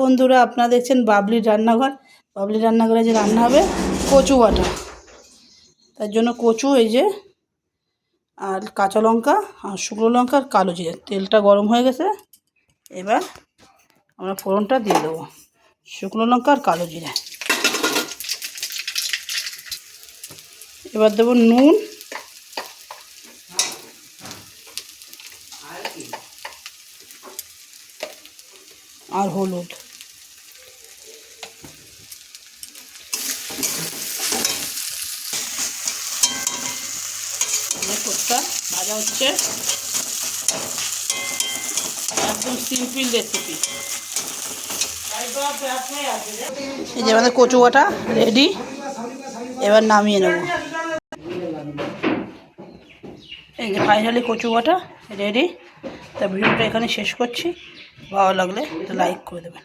বন্ধুরা, আপনারা দেখছেন বাবলির রান্নাঘর। বাবলির রান্নাঘরে যে রান্না হবে কচু বাটা, তার জন্য কচু এই যে, আর কাঁচা লঙ্কা আর শুকনো লঙ্কা আর কালো জিরে। তেলটা গরম হয়ে গেছে, এবার আমরা ফোড়নটা দিয়ে দেবো। শুকনো লঙ্কা আর কালো জিরে, এবার দেবো নুন আর হলুদ। কচুটা ভাজা হচ্ছে, একদম সিম্পল রেসিপি। এই যে আমাদের কচু বাটা রেডি, এবার নামিয়ে নেব। এই যে ফাইনালি কচু বাটা রেডি। তা ভিডিওটা এখানে শেষ করছি। ভালো লাগলে লাইক করে দেবেন।